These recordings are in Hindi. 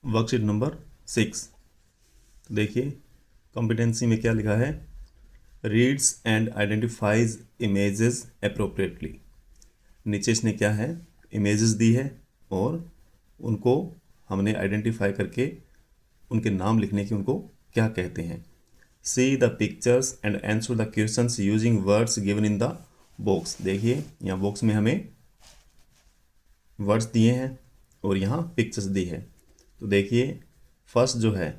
Worksheet number 6। देखिए कॉम्पिटेंसी में क्या लिखा है, reads and identifies images appropriately. नीचे इसने क्या है, इमेजेस दी है और उनको हमने आइडेंटिफाई करके उनके नाम लिखने की उनको क्या कहते हैं। See the pictures and answer the questions using words given in the box. देखिए यहाँ बॉक्स में हमें वर्ड्स दिए हैं और यहाँ पिक्चर्स दी है। तो देखिए फर्स्ट जो है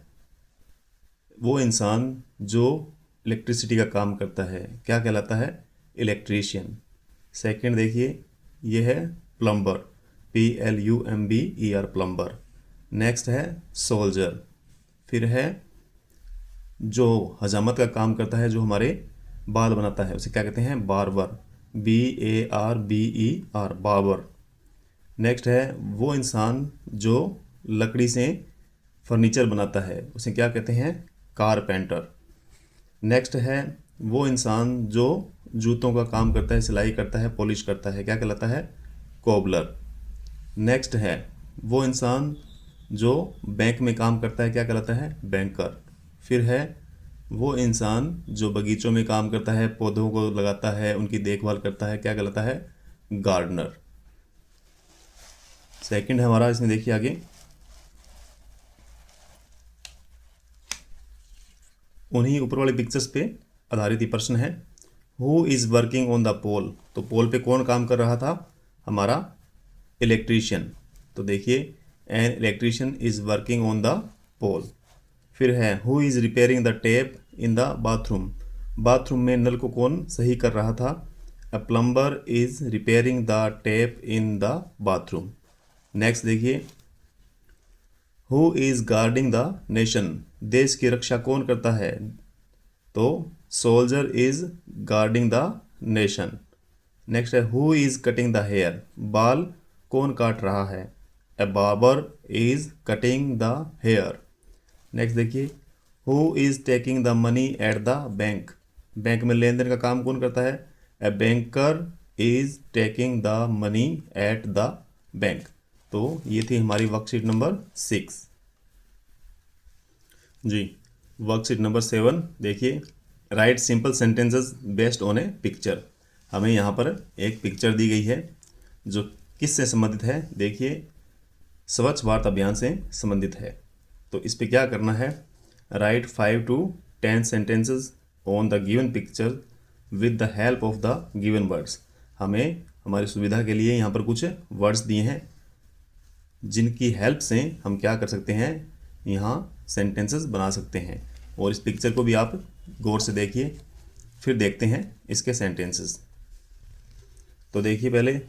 वो इंसान जो इलेक्ट्रिसिटी का काम करता है क्या कहलाता है, इलेक्ट्रीशियन। सेकंड देखिए ये है प्लम्बर, PLUMBER प्लम्बर। नेक्स्ट है सोल्जर। फिर है जो हजामत का काम करता है, जो हमारे बाल बनाता है, उसे क्या कहते हैं, बार्बर, BARBER बार्बर। नेक्स्ट है वो इंसान जो लकड़ी से फर्नीचर बनाता है, उसे क्या कहते हैं, कारपेंटर। नेक्स्ट है वो इंसान जो जूतों का काम करता है, सिलाई करता है, पॉलिश करता है, क्या कहलाता है, कोबलर। नेक्स्ट है वो इंसान जो बैंक में काम करता है, क्या कहलाता है, बैंकर। फिर है वो इंसान जो बगीचों में काम करता है, पौधों को लगाता है, उनकी देखभाल करता है, क्या कहलाता है, गार्डनर। सेकंड है हमारा, इसमें देखिए आगे, उन्हीं ऊपर वाले पिक्चर्स पे आधारित ही प्रश्न है। Who is working on the pole. तो पोल पे कौन काम कर रहा था, हमारा इलेक्ट्रीशियन। तो देखिए an electrician is working on the pole. फिर है who is repairing the tap in the bathroom. Bathroom में नल को कौन सही कर रहा था, a plumber is repairing the tap in the bathroom. Next देखिए who is guarding the nation. देश की रक्षा कौन करता है, तो soldier is guarding the nation. Next है who is cutting the hair. बाल कौन काट रहा है, ए barber is cutting the hair. Next देखिए who is taking the money at the bank. Bank में लेन देन का काम कौन करता है, a banker is taking the money at the bank. तो ये थी हमारी वर्कशीट नंबर 6 जी। वर्कशीट नंबर 7 देखिए, write simple sentences based on a picture. हमें यहाँ पर एक पिक्चर दी गई है जो किस से संबंधित है, देखिए स्वच्छ भारत अभियान से संबंधित है। तो इस पे क्या करना है, right 5 to 10 sentences on the given picture with the help of the given words. हमें हमारी सुविधा के लिए यहाँ पर कुछ वर्ड्स दिए हैं जिनकी हेल्प से हम क्या कर सकते हैं, यहाँ सेंटेंसेस बना सकते हैं। और इस पिक्चर को भी आप गौर से देखिए, फिर देखते हैं इसके सेंटेंसेस। तो देखिए पहले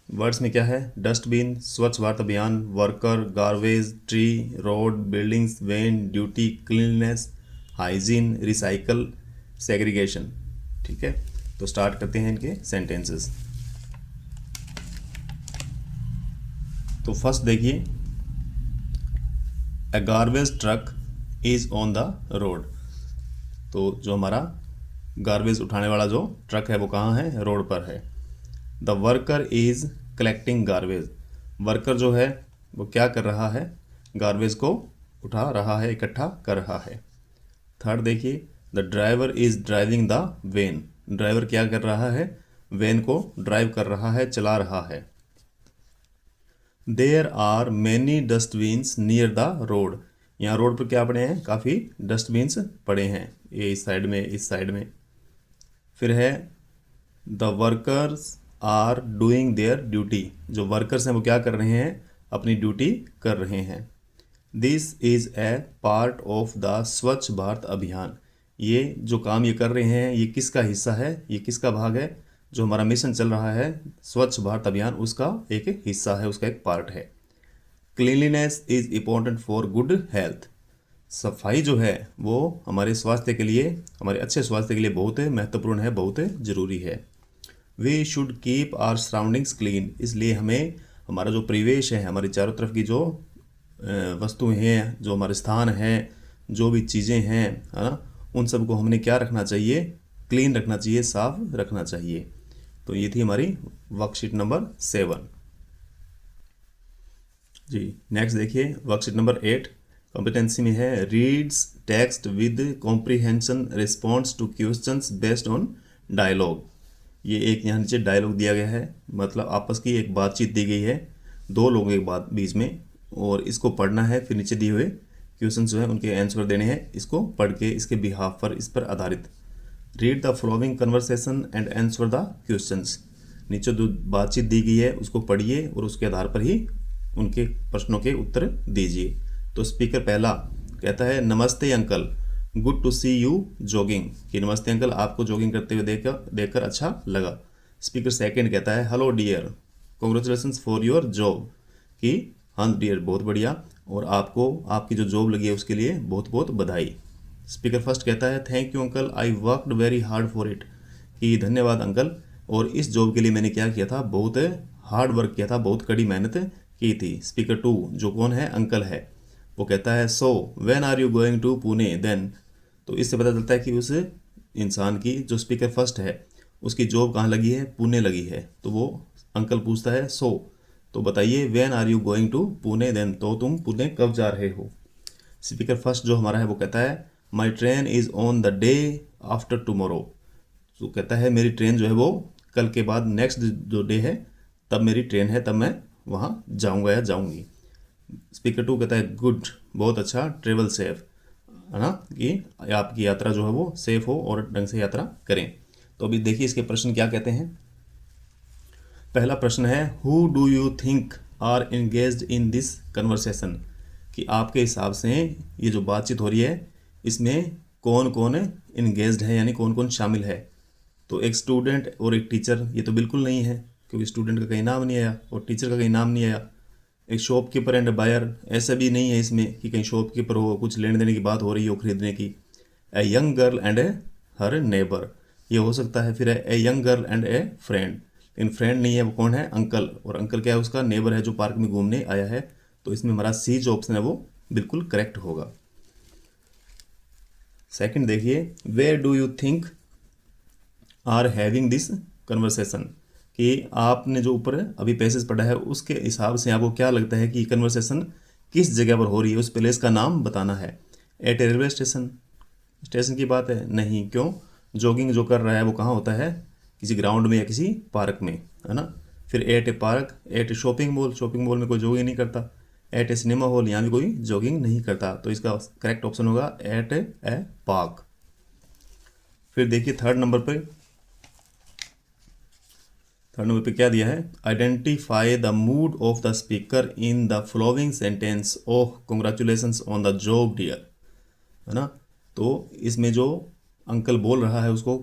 वर्ड्स में क्या है, dustbin, Swachh Bharat Abhiyan, worker, garbage, tree, road, buildings, van, duty, cleanness, hygiene, recycle, segregation. ठीक है, तो स्टार्ट करते हैं इनके सेंटेंसेस। तो फर्स्ट देखिए, अ garbage truck is on the road. तो जो हमारा गार्बेज उठाने वाला जो ट्रक है वो कहाँ है, रोड पर है। The worker is collecting garbage. Worker जो है वो क्या कर रहा है, गार्बेज को उठा रहा है, इकट्ठा कर रहा है। थर्ड देखिए, the driver is driving the van. Driver क्या कर रहा है, वैन को ड्राइव कर रहा है, चला रहा है। There are many dustbins near the road. यहाँ रोड पर क्या पड़े हैं, काफ़ी डस्टबिन्स पड़े हैं, ये इस साइड में, इस साइड में। फिर है the workers are doing their duty. जो वर्कर्स हैं वो क्या कर रहे हैं, अपनी ड्यूटी कर रहे हैं। This is a part of the स्वच्छ भारत अभियान। ये जो काम ये कर रहे हैं ये किसका हिस्सा है, ये किसका भाग है, जो हमारा मिशन चल रहा है स्वच्छ भारत अभियान, उसका एक हिस्सा है, उसका एक पार्ट है। Cleanliness is important for good health. सफाई जो है वो हमारे स्वास्थ्य के लिए, हमारे अच्छे स्वास्थ्य के लिए बहुत महत्वपूर्ण है, बहुत ज़रूरी है। We should keep our surroundings clean. इसलिए हमें हमारा जो परिवेश है, हमारी चारों तरफ की जो वस्तुएं हैं, जो हमारे स्थान हैं, जो भी चीज़ें हैं, है ना, उन सबको हमने क्या रखना चाहिए, क्लीन रखना चाहिए, साफ रखना चाहिए। तो ये थी हमारी वर्कशीट नंबर 7 जी नेक्स्ट देखिए वर्कशीट नंबर 8 कॉम्पिटेंसी में है reads text with comprehension response to questions based on dialogue. ये एक यहाँ नीचे डायलॉग दिया गया है, मतलब आपस की एक बातचीत दी गई है दो लोगों के बाद बीच में, और इसको पढ़ना है। फिर नीचे दिए हुए क्वेश्चन जो है उनके आंसर देने हैं, इसको पढ़ के इसके बिहाफ पर इस पर आधारित read the following conversation and answer the questions. नीचे जो बातचीत दी गई है उसको पढ़िए और उसके आधार पर ही उनके प्रश्नों के उत्तर दीजिए। तो स्पीकर पहला कहता है नमस्ते uncle, good to see you jogging, कि नमस्ते अंकल, आपको जॉगिंग करते हुए देखकर अच्छा लगा। स्पीकर सेकंड कहता है hello dear, congratulations for your job, कि हाँ डियर बहुत बढ़िया, और आपको आपकी जो जॉब लगी है उसके लिए बहुत बहुत बधाई। स्पीकर फर्स्ट कहता है thank you uncle, I worked very hard for it, कि धन्यवाद अंकल, और इस जॉब के लिए मैंने क्या किया था, बहुत हार्ड वर्क किया था, बहुत कड़ी मेहनत की थी। स्पीकर टू जो कौन है, अंकल है, वो कहता है so when are you going to Pune then. तो इससे पता चलता है कि उस इंसान की जो स्पीकर फर्स्ट है उसकी जॉब कहाँ लगी है, पुणे लगी है। तो वो अंकल पूछता है सो, तो बताइए when are you going to Pune then, तो तुम पुणे कब जा रहे हो। स्पीकर फर्स्ट जो हमारा है वो कहता है my train is on the day after tomorrow, तो कहता है मेरी ट्रेन जो है वो कल के बाद नेक्स्ट जो डे है तब मेरी ट्रेन है, तब मैं वहाँ जाऊँगा या जाऊँगी। स्पीकर टू कहता है गुड, बहुत अच्छा, ट्रेवल सेफ, है ना, कि आपकी यात्रा जो है वो सेफ हो और ढंग से यात्रा करें। तो अभी देखिए इसके प्रश्न क्या कहते हैं। पहला प्रश्न है who do you think are engaged in this conversation, कि आपके हिसाब से ये जो बातचीत हो रही है इसमें कौन कौन एंगेज्ड है, यानी कौन कौन शामिल है। तो एक स्टूडेंट और एक टीचर, ये तो बिल्कुल नहीं है क्योंकि स्टूडेंट का कहीं नाम नहीं आया और टीचर का कहीं नाम नहीं आया। एक शॉपकीपर एंड बायर, ऐसा भी नहीं है इसमें कि कहीं शॉपकीपर हो, कुछ लेने देने की बात हो रही हो, खरीदने की। A young girl and A her neighbour, ये हो सकता है। फिर है a young girl and A friend, लेकिन फ्रेंड नहीं है, वो कौन है, अंकल, और अंकल क्या है, उसका नेबर है जो पार्क में घूमने आया है। तो इसमें हमारा सी जो ऑप्शन है वो बिल्कुल करेक्ट होगा। सेकंड देखिए where do you think are having this conversation, कि आपने जो ऊपर अभी पैसेज पढ़ा है उसके हिसाब से आपको क्या लगता है कि कन्वर्सेशन किस जगह पर हो रही है, उस प्लेस का नाम बताना है। एट ए रेलवे स्टेशन, स्टेशन की बात है नहीं, क्यों, जॉगिंग जो कर रहा है वो कहाँ होता है, किसी ग्राउंड में या किसी पार्क में, है ना। फिर eight a park, eight A shopping mall, shopping mall में कोई जॉगिंग नहीं करता। एट ए सिनेमा हॉल, यहाँ भी कोई जॉगिंग नहीं करता। तो इसका करेक्ट ऑप्शन होगा एट ए पार्क। फिर देखिए थर्ड नंबर पे क्या दिया है, identify the mood of the speaker in the following sentence, oh congratulations on the job dear, है ना। तो इसमें जो अंकल बोल रहा है उसको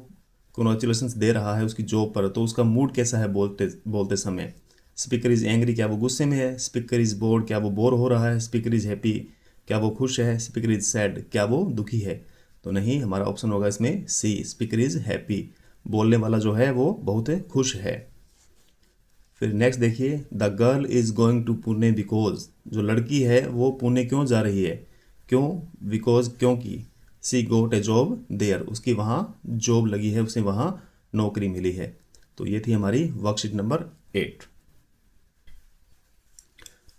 कॉन्ग्रेचुलेशंस दे रहा है उसकी जॉब पर, तो उसका मूड कैसा है बोलते समय। स्पीकर इज एंग्री, क्या वो गुस्से में है। स्पीकर इज बोर्ड, क्या वो बोर हो रहा है। स्पीकर इज हैप्पी, क्या वो खुश है। स्पीकर इज सैड, क्या वो दुखी है। तो नहीं, हमारा ऑप्शन होगा इसमें सी, स्पीकर इज हैप्पी, बोलने वाला जो है वो बहुत खुश है। फिर नेक्स्ट देखिए the girl is going to Pune because, जो लड़की है वो पुणे क्यों जा रही है, क्यों, बिकॉज क्योंकि, सी गोट ए जॉब देयर, उसकी वहाँ जॉब लगी है, उसे वहाँ नौकरी मिली है। तो ये थी हमारी वर्कशीट नंबर 8।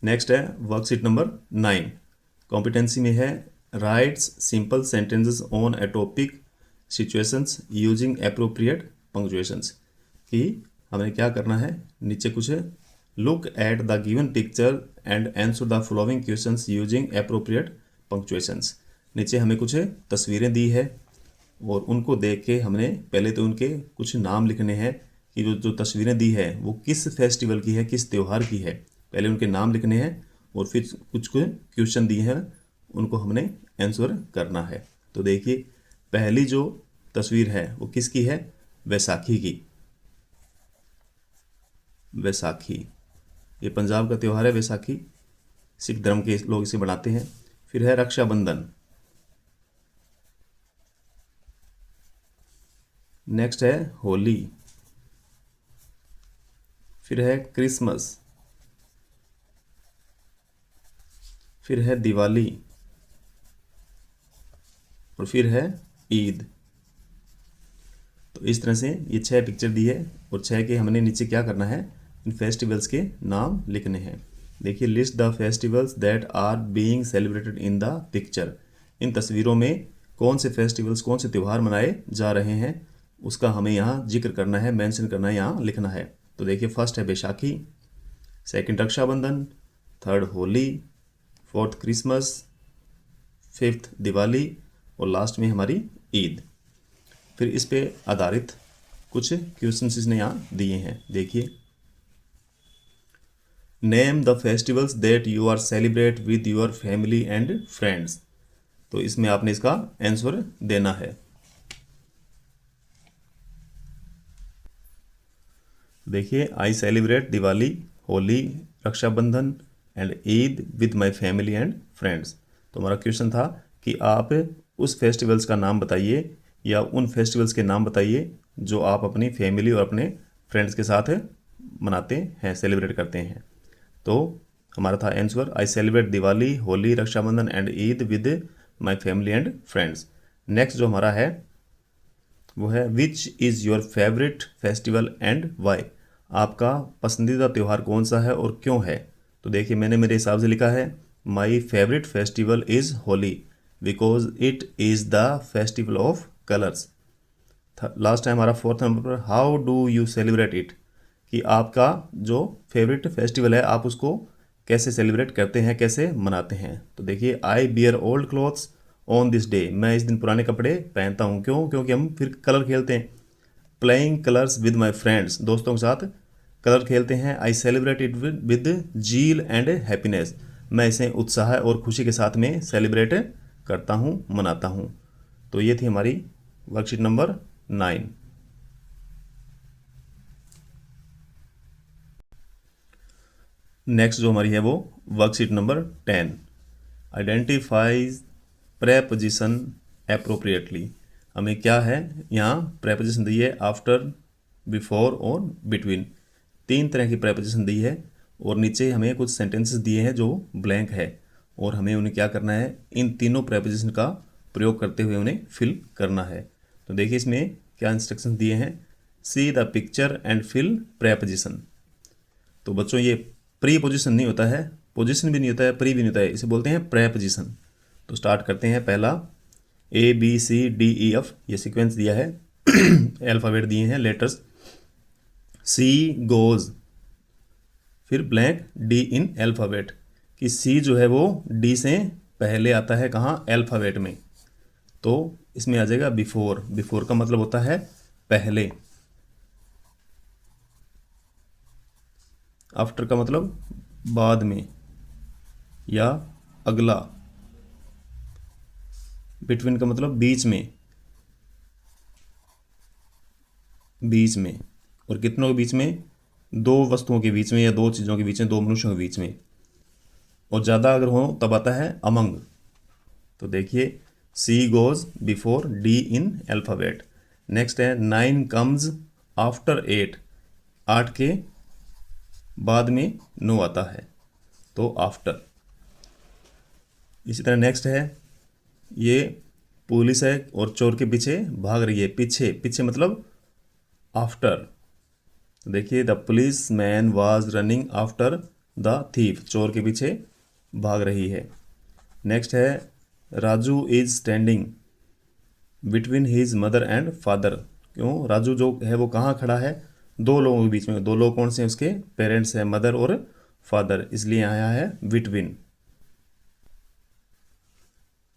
नेक्स्ट है वर्कशीट नंबर 9, कॉम्पिटेंसी में है rights simple sentences on A topic situations using appropriate punctuations, कि हमें क्या करना है, नीचे कुछ look at the given picture and answer the following questions using appropriate punctuations. नीचे हमें कुछ तस्वीरें दी है और उनको देख के हमने पहले तो उनके कुछ नाम लिखने हैं कि जो तस्वीरें दी है वो किस फेस्टिवल की है, किस त्यौहार की है। पहले उनके नाम लिखने हैं और फिर कुछ क्वेश्चन दिए हैं उनको हमने आंसर करना है। तो देखिए पहली जो तस्वीर है वो किसकी है, वैसाखी की। वैसाखी, ये पंजाब का त्यौहार है वैसाखी, सिख धर्म के लोग इसे बनाते हैं। फिर है रक्षाबंधन, नेक्स्ट है होली, फिर है क्रिसमस, फिर है दिवाली और फिर है ईद। तो इस तरह से ये 6 पिक्चर दी है और 6 के हमने नीचे क्या करना है, इन फेस्टिवल्स के नाम लिखने हैं। देखिए list the festivals that are being celebrated in the picture. इन तस्वीरों में कौन से फेस्टिवल्स, कौन से त्यौहार मनाए जा रहे हैं, उसका हमें यहाँ जिक्र करना है, मेंशन करना है, यहाँ लिखना है। तो देखिए फर्स्ट है Baisakhi, second Rakshabandhan, third Holi, fourth Christmas, fifth Diwali और लास्ट में हमारी ईद। फिर इस पे आधारित कुछ क्वेश्चंस इसने यहाँ दिए हैं। देखिए name the festivals that you are celebrate with your family and friends. तो इसमें आपने इसका आंसर देना है। देखिए I celebrate Diwali, Holi, Rakshabandhan and Eid with my family and friends. तो हमारा क्वेश्चन था कि आप उस फेस्टिवल्स का नाम बताइए या उन फेस्टिवल्स के नाम बताइए जो आप अपनी फैमिली और अपने फ्रेंड्स के साथ मनाते हैं, सेलिब्रेट करते हैं। तो हमारा था answer I celebrate Diwali, Holi, Rakshabandhan and Eid with my family and friends. Next जो हमारा है वो है which is your favourite festival and why. आपका पसंदीदा त्यौहार कौन सा है और क्यों है। तो देखिए मैंने मेरे हिसाब से लिखा है my favourite festival is Holi because it is the festival of colours. Last time हमारा फोर्थ नंबर पर how do you celebrate it, कि आपका जो फेवरेट फेस्टिवल है आप उसको कैसे सेलिब्रेट करते हैं, कैसे मनाते हैं। तो देखिए I wear old clothes on this day, मैं इस दिन पुराने कपड़े पहनता हूँ। क्यों? क्योंकि हम फिर कलर खेलते हैं। Playing colours with my friends, दोस्तों के साथ कलर खेलते हैं। I celebrate it with zeal and happiness, मैं इसे उत्साह और खुशी के साथ में सेलिब्रेट करता हूँ, मनाता हूँ। तो ये थी हमारी वर्कशीट नंबर 9। नेक्स्ट जो हमारी है वो worksheet number 10, identifies preposition appropriately. हमें क्या है यहाँ प्रेपोजिशन दी है आफ्टर, बिफोर और बिटवीन। 3 तरह की प्रेपोजिशन दी है और नीचे हमें कुछ सेंटेंसेस दिए हैं जो ब्लैंक है और हमें उन्हें क्या करना है, इन तीनों प्रेपोजिशन का प्रयोग करते हुए उन्हें फिल करना है। तो देखिए इसमें क्या इंस्ट्रक्शन दिए हैं, see the picture and fill preposition. तो बच्चों ये प्री पोजिशन नहीं होता है, पोजिशन भी नहीं होता है, प्री भी नहीं होता है, इसे बोलते हैं प्रेपोजिशन। तो स्टार्ट करते हैं। पहला A B C D E F, ये सीक्वेंस दिया है अल्फ़ाबेट दिए हैं, लेटर्स। सी गोज, फिर ब्लैंक डी इन अल्फ़ाबेट, कि सी जो है वो डी से पहले आता है कहाँ, अल्फ़ाबेट में। तो इसमें आ जाएगा बिफोर, बिफोर का मतलब होता है पहले। आफ्टर का मतलब बाद में या अगला। बिटवीन का मतलब बीच में, बीच में। और कितनों के बीच में, 2 वस्तुओं के बीच में या 2 चीज़ों के बीच में, 2 मनुष्यों के बीच में। और ज़्यादा अगर हो तब आता है अमंग। तो देखिए she goes before D in alphabet. Next है 9 कम्स आफ्टर 8, 8 के बाद में 9 आता है, तो आफ्टर। इसी तरह नेक्स्ट है ये पुलिस है और चोर के पीछे भाग रही है, पीछे, पीछे मतलब आफ्टर। देखिए the police man was running after the thief, चोर के पीछे भाग रही है। नेक्स्ट है Raju is standing between his mother and father. क्यों? राजू जो है वो कहाँ खड़ा है, 2 लोगों के बीच में। 2 लोग कौन से हैं उसके, पेरेंट्स हैं, मदर और फादर, इसलिए आया है बिटवीन।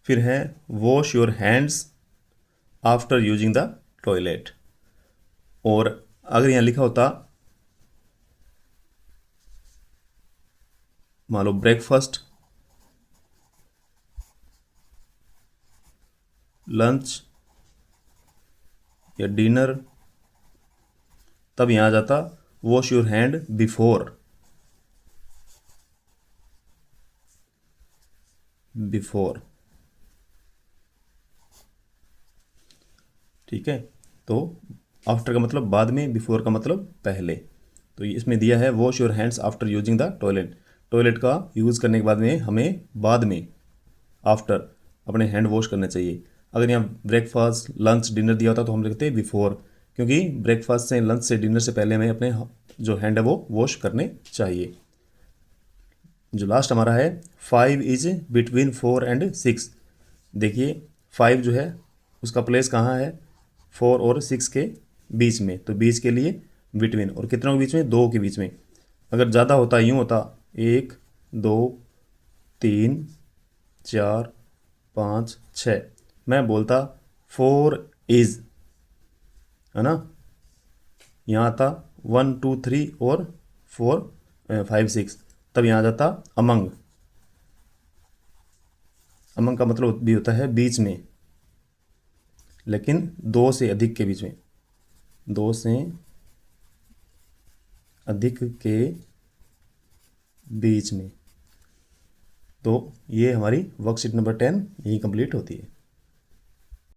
फिर है wash your hands after using the toilet. और अगर यहाँ लिखा होता मान लो ब्रेकफास्ट, लंच या डिनर, तब यहाँ आ जाता wash your hand before, before. ठीक है, तो आफ्टर का मतलब बाद में, बिफोर का मतलब पहले। तो इसमें दिया है wash your hands after using the toilet. Toilet का यूज़ करने के बाद में हमें बाद में, आफ्टर, अपने हैंड वॉश करने चाहिए। अगर यहाँ ब्रेकफास्ट, लंच, डिनर दिया होता तो हम लिखते बिफोर, क्योंकि ब्रेकफास्ट से, लंच से, डिनर से पहले हमें अपने जो हैंड है वो वॉश करने चाहिए। जो लास्ट हमारा है 5 इज बिटवीन 4 एंड 6। देखिए 5 जो है उसका प्लेस कहाँ है, 4 और 6 के बीच में, तो बीच के लिए बिटवीन, और कितनों के बीच में, 2 के बीच में। अगर ज़्यादा होता यूँ होता 1 2 3 4 5 6, मैं बोलता 4 इज, है ना, यहाँ आता 1 2 3 और 4 5 6, तब यहाँ आ जाता अमंग। अमंग का मतलब भी होता है बीच में, लेकिन 2 से अधिक के बीच में, 2 से अधिक के बीच में। तो ये हमारी वर्कशीट नंबर 10 यही कंप्लीट होती है।